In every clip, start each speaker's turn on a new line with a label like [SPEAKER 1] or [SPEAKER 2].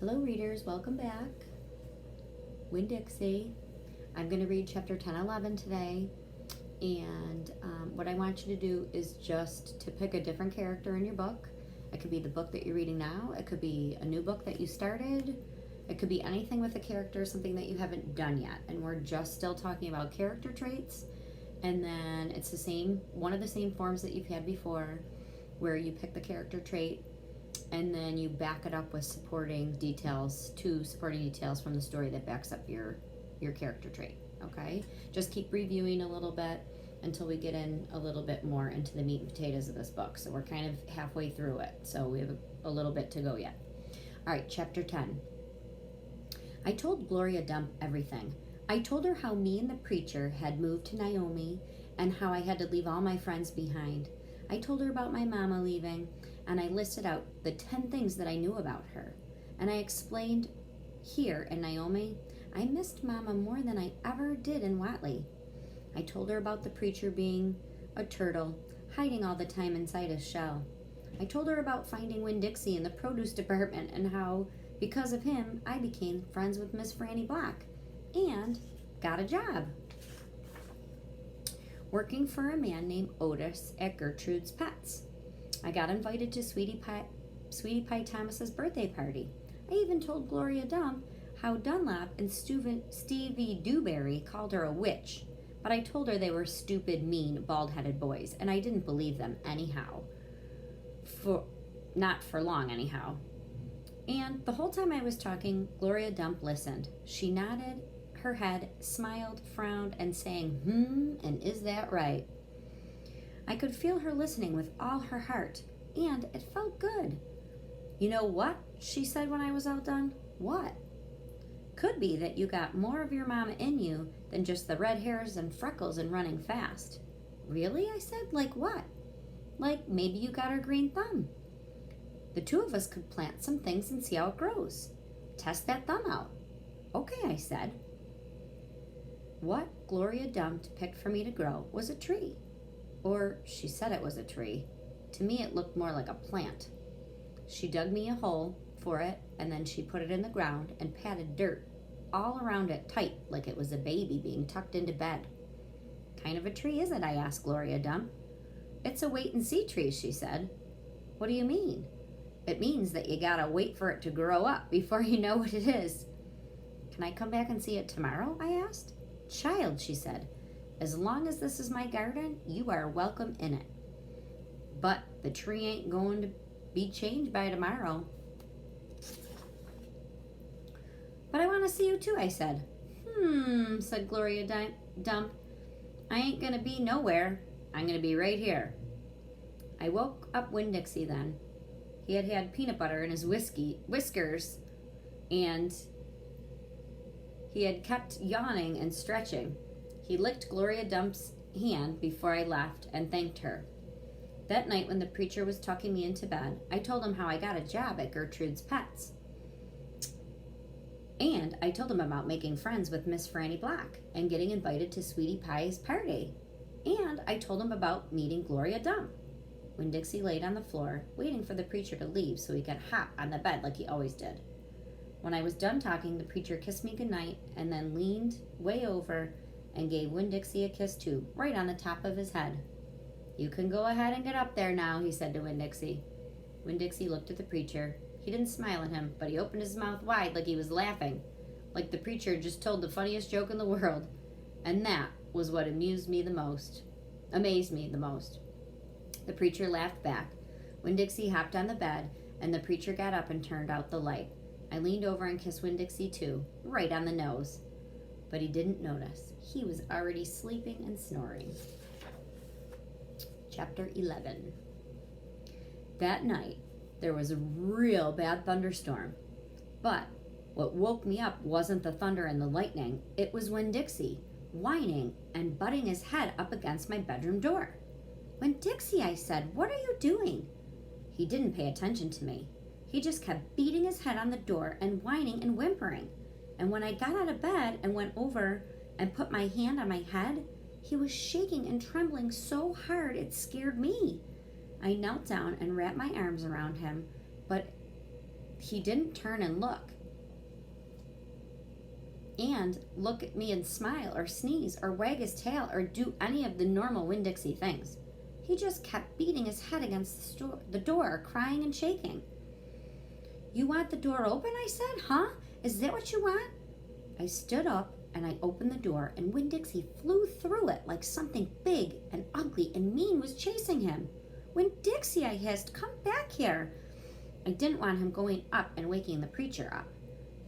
[SPEAKER 1] Hello readers, welcome back. Winn-Dixie. I'm going to read chapter 10-11 today, and what I want you to do is just to pick a different character in your book. It could be the book that you're reading now, it could be a new book that you started, it could be anything with a character, something that you haven't done yet, and we're just still talking about character traits. And then it's the same, one of the same forms that you've had before, where you pick the character trait and then you back it up with supporting details from the story that backs up your character trait. Okay, just keep reviewing a little bit until we get in a little bit more into the meat and potatoes of this book. So we're kind of halfway through it, so we have a little bit to go yet. All right, chapter 10. I told Gloria Dump everything. I told her how me and the preacher had moved to Naomi and how I had to leave all my friends behind. I told her about my mama leaving, and I listed out the 10 things that I knew about her. And I explained here in Naomi, I missed mama more than I ever did in Watley. I told her about the preacher being a turtle, hiding all the time inside his shell. I told her about finding Winn-Dixie in the produce department and how, because of him, I became friends with Miss Franny Black and got a job working for a man named Otis at Gertrude's Pets. I got invited to Sweetie Pie Thomas's birthday party. I even told Gloria Dump how Dunlap and Stevie Dewberry called her a witch, but I told her they were stupid, mean, bald-headed boys, and I didn't believe them anyhow. Not for long anyhow. And the whole time I was talking, Gloria Dump listened. She nodded her head, smiled, frowned, and sang, and is that right? I could feel her listening with all her heart, and it felt good. You know what? She said when I was all done. What? Could be that you got more of your mama in you than just the red hairs and freckles and running fast. Really? I said. Like what? Like maybe you got her green thumb. The two of us could plant some things and see how it grows. Test that thumb out. Okay, I said. What Gloria Dump picked for me to grow was a tree. Or she said it was a tree. To me it looked more like a plant. She dug me a hole for it, and then she put it in the ground and patted dirt all around it tight like it was a baby being tucked into bed. Kind of a tree is it? I asked Gloria Dump. It's a wait and see tree, she said. What do you mean? It means that you gotta wait for it to grow up before you know what it is. Can I come back and see it tomorrow? I asked. Child, she said, as long as this is my garden, you are welcome in it. But the tree ain't going to be changed by tomorrow. But I want to see you too, I said. Said Gloria Dump. I ain't going to be nowhere. I'm going to be right here. I woke up Winn-Dixie then. He had had peanut butter in his whiskers, and he had kept yawning and stretching. He licked Gloria Dump's hand before I left and thanked her. That night when the preacher was tucking me into bed, I told him how I got a job at Gertrude's Pets. And I told him about making friends with Miss Franny Black and getting invited to Sweetie Pie's party. And I told him about meeting Gloria Dump. Winn-Dixie laid on the floor, waiting for the preacher to leave so he could hop on the bed like he always did. When I was done talking, the preacher kissed me goodnight and then leaned way over and gave Winn-Dixie a kiss too, right on the top of his head. You can go ahead and get up there now, he said to Winn-Dixie. Winn-Dixie looked at the preacher. He didn't smile at him, but he opened his mouth wide like he was laughing, like the preacher just told the funniest joke in the world. And that was what amazed me the most. The preacher laughed back. Winn-Dixie hopped on the bed, and the preacher got up and turned out the light. I leaned over and kissed Winn-Dixie too, right on the nose. But he didn't notice. He was already sleeping and snoring. Chapter 11. That night, there was a real bad thunderstorm. But what woke me up wasn't the thunder and the lightning. It was Winn-Dixie, whining and butting his head up against my bedroom door. Winn-Dixie, I said, what are you doing? He didn't pay attention to me. He just kept beating his head on the door and whining and whimpering. And when I got out of bed and went over and put my hand on my head, he was shaking and trembling so hard it scared me. I knelt down and wrapped my arms around him, but he didn't turn and look at me and smile or sneeze or wag his tail or do any of the normal Winn-Dixie things. He just kept beating his head against the door, crying and shaking. "You want the door open?" I said. "Huh? Is that what you want?" I stood up and I opened the door, and Winn-Dixie flew through it like something big and ugly and mean was chasing him. "Winn-Dixie," I hissed, "come back here." I didn't want him going up and waking the preacher up.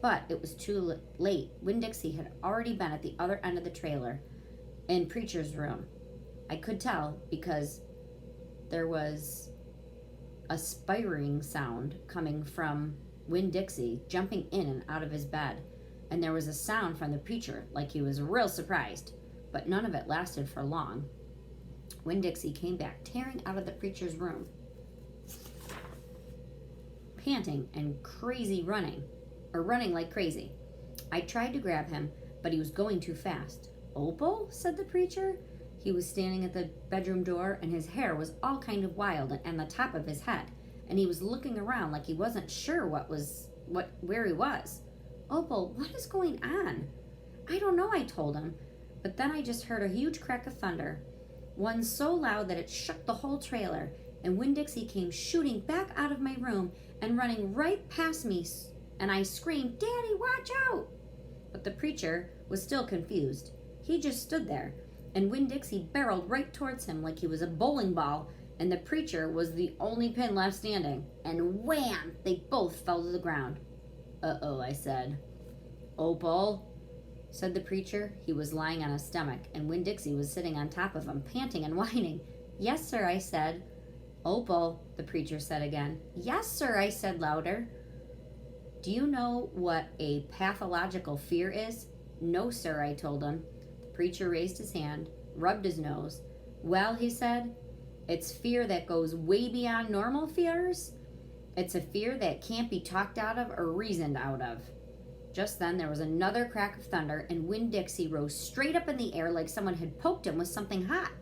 [SPEAKER 1] But it was too late. Winn-Dixie had already been at the other end of the trailer in Preacher's room. I could tell because there was a spiraling sound coming from Winn-Dixie jumping in and out of his bed. And there was a sound from the preacher like he was real surprised. But none of it lasted for long. Winn-Dixie came back tearing out of the preacher's room, panting and running like crazy. I tried to grab him, but he was going too fast. "Opal?" said the preacher. He was standing at the bedroom door, and his hair was all kind of wild and the top of his head, and he was looking around like he wasn't sure where he was. "Opal, what is going on?" "I don't know," I told him, but then I just heard a huge crack of thunder, one so loud that it shook the whole trailer, and Winn-Dixie came shooting back out of my room and running right past me, and I screamed, "Daddy, watch out!" But the preacher was still confused. He just stood there, and Winn-Dixie barreled right towards him like he was a bowling ball, and the preacher was the only pin left standing. And wham! They both fell to the ground. "Uh-oh," I said. "Opal," said the preacher. He was lying on his stomach, and Winn-Dixie was sitting on top of him, panting and whining. "Yes, sir," I said. "Opal," the preacher said again. "Yes, sir," I said louder. "Do you know what a pathological fear is?" "No, sir," I told him. The preacher raised his hand, rubbed his nose. "Well," he said, "it's fear that goes way beyond normal fears. It's a fear that can't be talked out of or reasoned out of." Just then there was another crack of thunder, and Winn-Dixie rose straight up in the air like someone had poked him with something hot.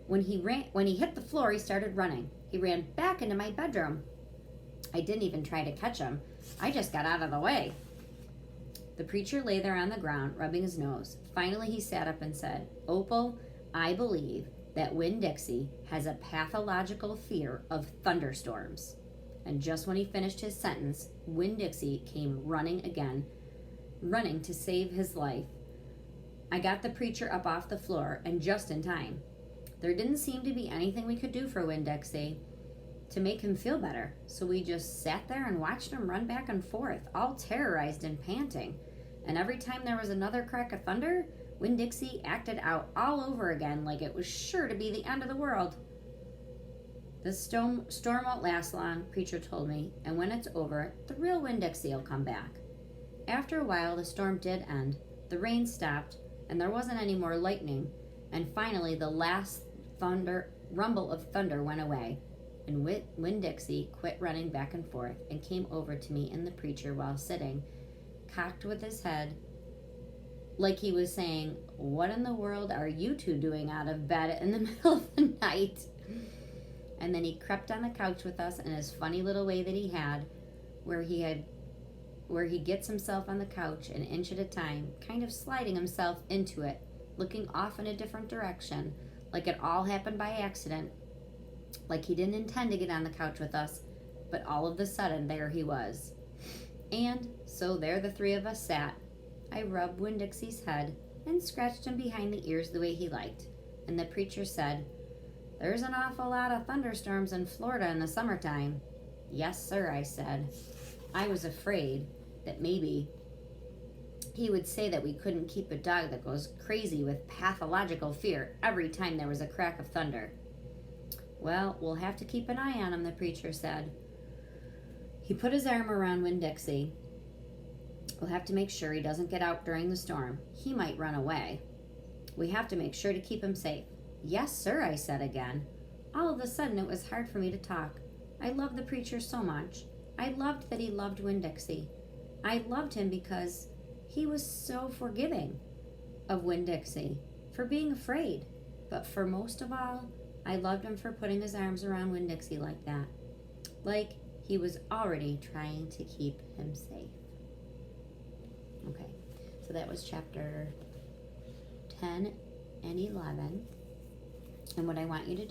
[SPEAKER 1] When he hit the floor, he started running. He ran back into my bedroom. I didn't even try to catch him. I just got out of the way. The preacher lay there on the ground, rubbing his nose. Finally, he sat up and said, "Opal, I believe that Winn-Dixie has a pathological fear of thunderstorms." And just when he finished his sentence, Winn-Dixie came running again, running to save his life. I got the preacher up off the floor, and just in time. There didn't seem to be anything we could do for Winn-Dixie to make him feel better, so we just sat there and watched him run back and forth, all terrorized and panting. And every time there was another crack of thunder, Winn-Dixie acted out all over again like it was sure to be the end of the world. "The storm won't last long," Preacher told me, "and when it's over, the real Winn-Dixie will come back." After a while, the storm did end. The rain stopped, and there wasn't any more lightning, and finally the last rumble of thunder went away, and Winn-Dixie quit running back and forth and came over to me and the preacher while sitting, cocked with his head, like he was saying, "What in the world are you two doing out of bed in the middle of the night?" And then he crept on the couch with us in his funny little way that he had, where he gets himself on the couch an inch at a time, kind of sliding himself into it, looking off in a different direction, like it all happened by accident, like he didn't intend to get on the couch with us, but all of a sudden there he was. And so there the three of us sat. I rubbed Winn-Dixie's head and scratched him behind the ears the way he liked, and the preacher said, "There's an awful lot of thunderstorms in Florida in the summertime." "Yes, sir," I said. I was afraid that maybe he would say that we couldn't keep a dog that goes crazy with pathological fear every time there was a crack of thunder. "Well, we'll have to keep an eye on him," the preacher said. He put his arm around Winn-Dixie. "We'll have to make sure he doesn't get out during the storm. He might run away. We have to make sure to keep him safe." "Yes, sir," I said again. All of a sudden it was hard for me to talk. I loved the preacher so much. I loved that he loved Winn-Dixie. I loved him because he was so forgiving of Winn-Dixie for being afraid. But for most of all, I loved him for putting his arms around Winn-Dixie like that. Like he was already trying to keep him safe. Okay, so that was chapter 10 and 11. And what I want you to do